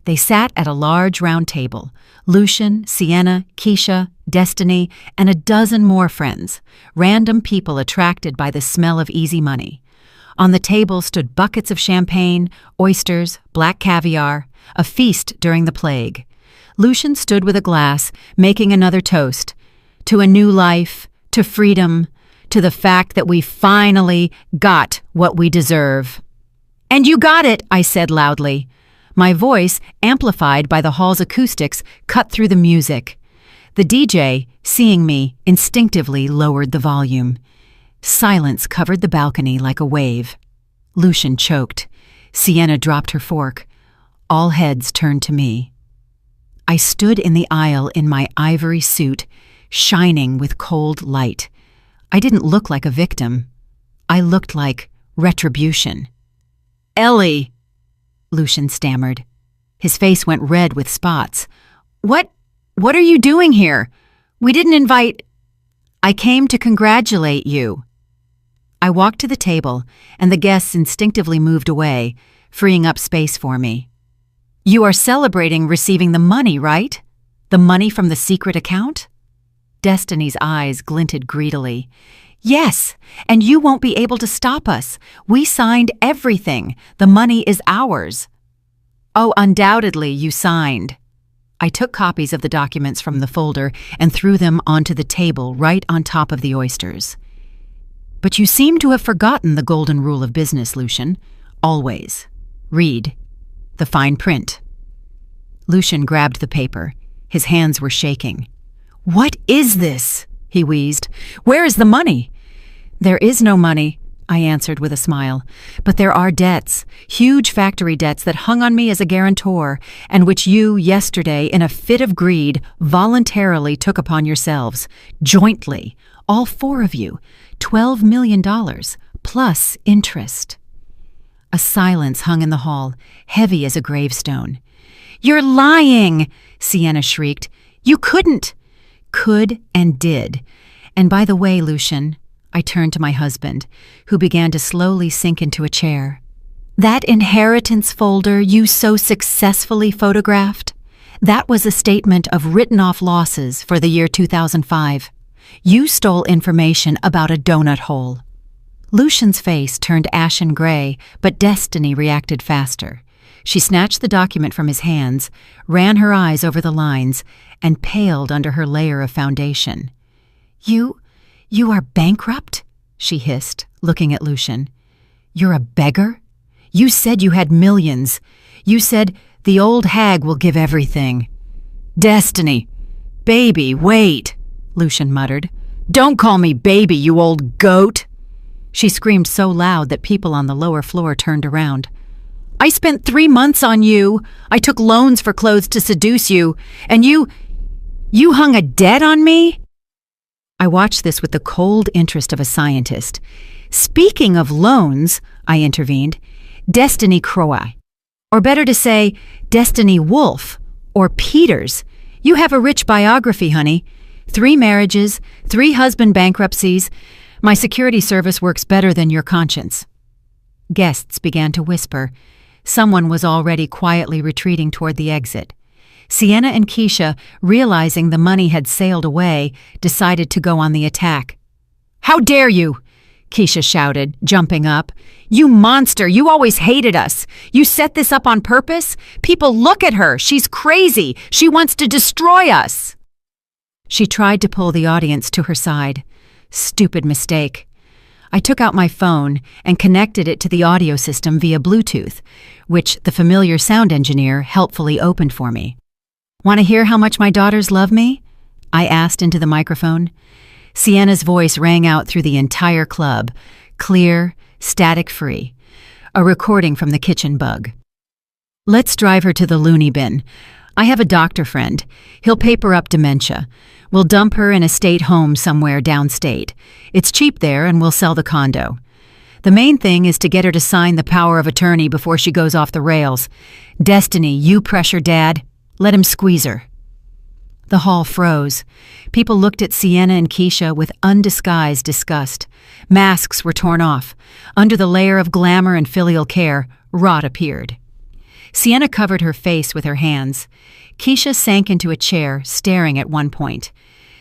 They sat at a large round table. Lucian, Sienna, Keisha, Destiny, and a dozen more friends, random people attracted by the smell of easy money. On the table stood buckets of champagne, oysters, black caviar, a feast during the plague. Lucian stood with a glass, making another toast. To a new life, to freedom, to the fact that we finally got what we deserve. "And you got it," I said loudly. My voice, amplified by the hall's acoustics, cut through the music. The DJ, seeing me, instinctively lowered the volume. Silence covered the balcony like a wave. Lucian choked. Sienna dropped her fork. All heads turned to me. I stood in the aisle in my ivory suit, shining with cold light. I didn't look like a victim. I looked like retribution. "Ellie!" Lucian stammered. His face went red with spots. What are you doing here? We didn't invite—" "I came to congratulate you." I walked to the table, and the guests instinctively moved away, freeing up space for me. "You are celebrating receiving the money, right? The money from the secret account?" Destiny's eyes glinted greedily. "Yes, and you won't be able to stop us. We signed everything. The money is ours." "Oh, undoubtedly you signed." I took copies of the documents from the folder and threw them onto the table right on top of the oysters. "But you seem to have forgotten the golden rule of business, Lucian. Always. Read the fine print." Lucian grabbed the paper. His hands were shaking. "What is this?" he wheezed. "Where is the money?" "There is no money," I answered with a smile. "But there are debts, huge factory debts that hung on me as a guarantor, and which you, yesterday, in a fit of greed, voluntarily took upon yourselves, jointly, all four of you, $12 million, plus interest." A silence hung in the hall, heavy as a gravestone. "You're lying!" Sienna shrieked. "You couldn't!" "Could and did. And by the way, Lucian," I turned to my husband, who began to slowly sink into a chair. "That inheritance folder you so successfully photographed, that was a statement of written-off losses for the year 2005. You stole information about a donut hole." Lucian's face turned ashen gray, but Destiny reacted faster. She snatched the document from his hands, ran her eyes over the lines, and paled under her layer of foundation. You are bankrupt?" she hissed, looking at Lucian. "You're a beggar? You said you had millions. You said the old hag will give everything." "Destiny! Baby, wait!" Lucian muttered. "Don't call me baby, you old goat!" She screamed so loud that people on the lower floor turned around. "I spent 3 months on you. I took loans for clothes to seduce you. And you hung a debt on me?" I watched this with the cold interest of a scientist. "Speaking of loans," I intervened, "Destiny Croy. Or better to say, Destiny Wolf, or Peters. You have a rich biography, honey. 3 marriages, 3 husband bankruptcies. My security service works better than your conscience." Guests began to whisper. Someone was already quietly retreating toward the exit. Sienna and Keisha, realizing the money had sailed away, decided to go on the attack. "How dare you!" Keisha shouted, jumping up. "You monster! You always hated us! You set this up on purpose? People look at her! She's crazy! She wants to destroy us!" She tried to pull the audience to her side. Stupid mistake. I took out my phone and connected it to the audio system via Bluetooth, which the familiar sound engineer helpfully opened for me. "Want to hear how much my daughters love me?" I asked into the microphone. Sienna's voice rang out through the entire club, clear, static-free, a recording from the kitchen bug. "Let's drive her to the loony bin. I have a doctor friend. He'll paper up dementia. We'll dump her in a state home somewhere downstate. It's cheap there and we'll sell the condo. The main thing is to get her to sign the power of attorney before she goes off the rails. Destiny, you pressure Dad. Let him squeeze her." The hall froze. People looked at Sienna and Keisha with undisguised disgust. Masks were torn off. Under the layer of glamour and filial care, rot appeared. Sienna covered her face with her hands. Keisha sank into a chair, staring at one point.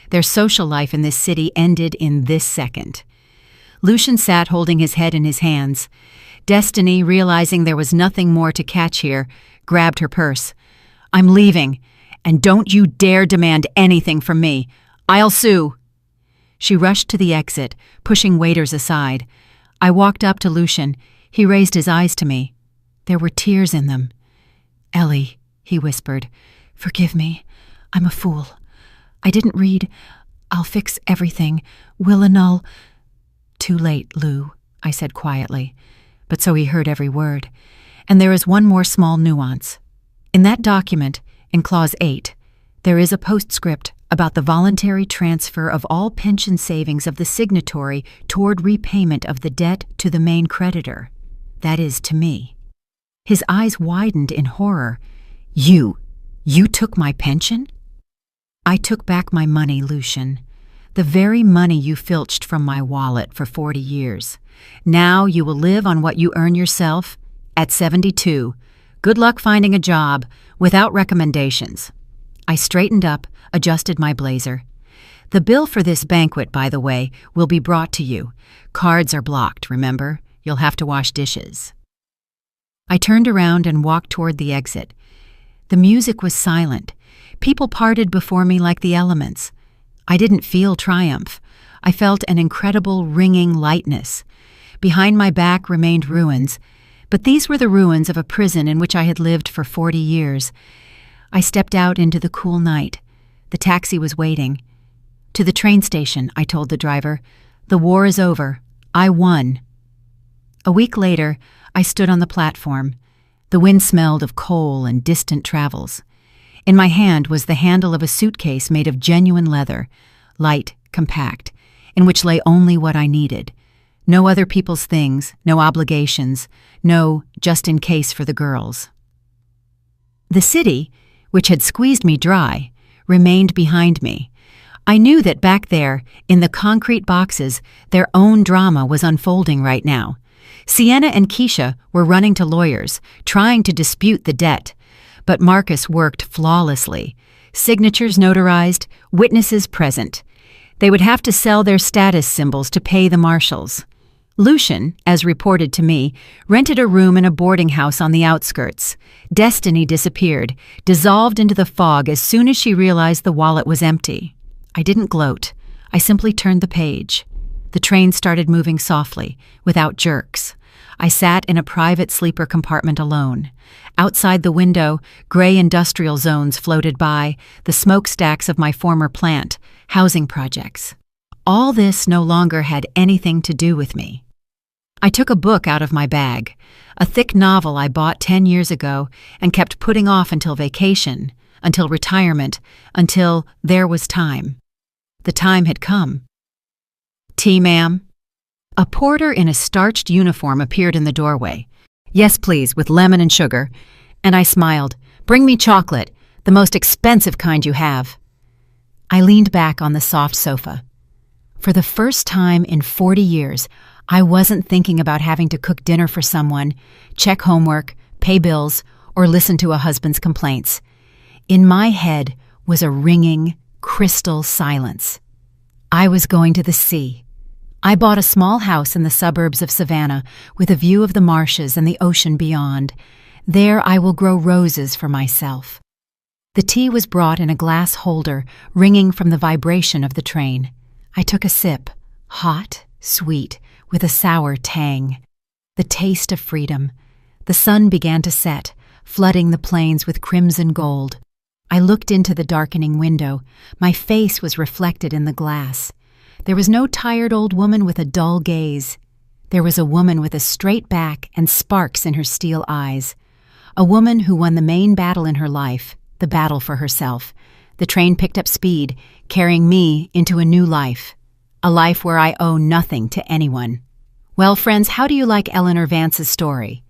Their social life in this city ended in this second. Lucian sat holding his head in his hands. Destiny, realizing there was nothing more to catch here, grabbed her purse. "I'm leaving. And don't you dare demand anything from me. I'll sue." She rushed to the exit, pushing waiters aside. I walked up to Lucian. He raised his eyes to me. There were tears in them. "Ellie," he whispered, "forgive me. I'm a fool. I didn't read. I'll fix everything. Will annul." "Too late, Lou," I said quietly, but so he heard every word. "And there is one more small nuance. In that document, in Clause 8, there is a postscript about the voluntary transfer of all pension savings of the signatory toward repayment of the debt to the main creditor. That is, to me." His eyes widened in horror. You took my pension?" "I took back my money, Lucian. The very money you filched from my wallet for 40 years. Now you will live on what you earn yourself at 72. Good luck finding a job without recommendations." I straightened up, adjusted my blazer. "The bill for this banquet, by the way, will be brought to you. Cards are blocked, remember? You'll have to wash dishes." I turned around and walked toward the exit. The music was silent. People parted before me like the elements. I didn't feel triumph. I felt an incredible ringing lightness. Behind my back remained ruins, but these were the ruins of a prison in which I had lived for 40 years. I stepped out into the cool night. The taxi was waiting. "To the train station," I told the driver. "The war is over. I won." A week later, I stood on the platform. The wind smelled of coal and distant travels. In my hand was the handle of a suitcase made of genuine leather, light, compact, in which lay only what I needed. No other people's things, no obligations, no just in case for the girls. The city, which had squeezed me dry, remained behind me. I knew that back there, in the concrete boxes, their own drama was unfolding right now. Sienna and Keisha were running to lawyers, trying to dispute the debt. But Marcus worked flawlessly. Signatures notarized, witnesses present. They would have to sell their status symbols to pay the marshals. Lucian, as reported to me, rented a room in a boarding house on the outskirts. Destiny disappeared, dissolved into the fog as soon as she realized the wallet was empty. I didn't gloat. I simply turned the page. The train started moving softly, without jerks. I sat in a private sleeper compartment alone. Outside the window, gray industrial zones floated by, the smokestacks of my former plant, housing projects. All this no longer had anything to do with me. I took a book out of my bag, a thick novel I bought 10 years ago and kept putting off until vacation, until retirement, until there was time. The time had come. "Tea, ma'am?" A porter in a starched uniform appeared in the doorway. "Yes, please, with lemon and sugar." And I smiled. "Bring me chocolate, the most expensive kind you have." I leaned back on the soft sofa. For the first time in 40 years, I wasn't thinking about having to cook dinner for someone, check homework, pay bills, or listen to a husband's complaints. In my head was a ringing, crystal silence. I was going to the sea. I bought a small house in the suburbs of Savannah with a view of the marshes and the ocean beyond. There I will grow roses for myself. The tea was brought in a glass holder, ringing from the vibration of the train. I took a sip, hot, sweet, with a sour tang. The taste of freedom. The sun began to set, flooding the plains with crimson gold. I looked into the darkening window. My face was reflected in the glass. There was no tired old woman with a dull gaze. There was a woman with a straight back and sparks in her steel eyes. A woman who won the main battle in her life, the battle for herself. The train picked up speed, carrying me into a new life. A life where I owe nothing to anyone. Well, friends, how do you like Eleanor Vance's story?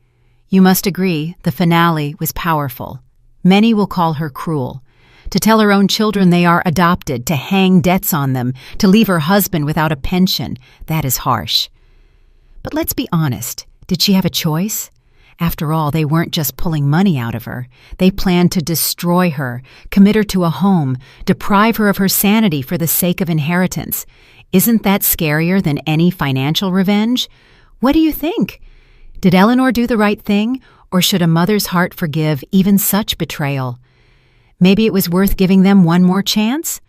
You must agree, the finale was powerful. Many will call her cruel. To tell her own children they are adopted, to hang debts on them, to leave her husband without a pension, that is harsh. But let's be honest, did she have a choice? After all, they weren't just pulling money out of her. They planned to destroy her, commit her to a home, deprive her of her sanity for the sake of inheritance. Isn't that scarier than any financial revenge? What do you think? Did Eleanor do the right thing, or should a mother's heart forgive even such betrayal? Maybe it was worth giving them one more chance?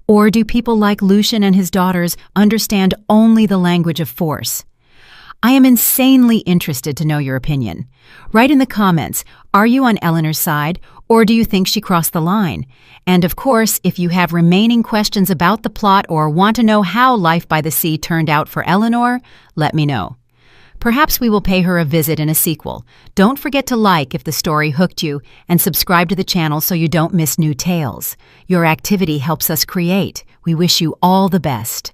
Or do people like Lucian and his daughters understand only the language of force? I am insanely interested to know your opinion. Write in the comments, are you on Eleanor's side, or do you think she crossed the line? And of course, if you have remaining questions about the plot or want to know how Life by the Sea turned out for Eleanor, let me know. Perhaps we will pay her a visit in a sequel. Don't forget to like if the story hooked you and subscribe to the channel so you don't miss new tales. Your activity helps us create. We wish you all the best.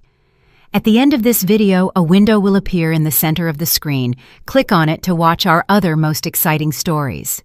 At the end of this video, a window will appear in the center of the screen. Click on it to watch our other most exciting stories.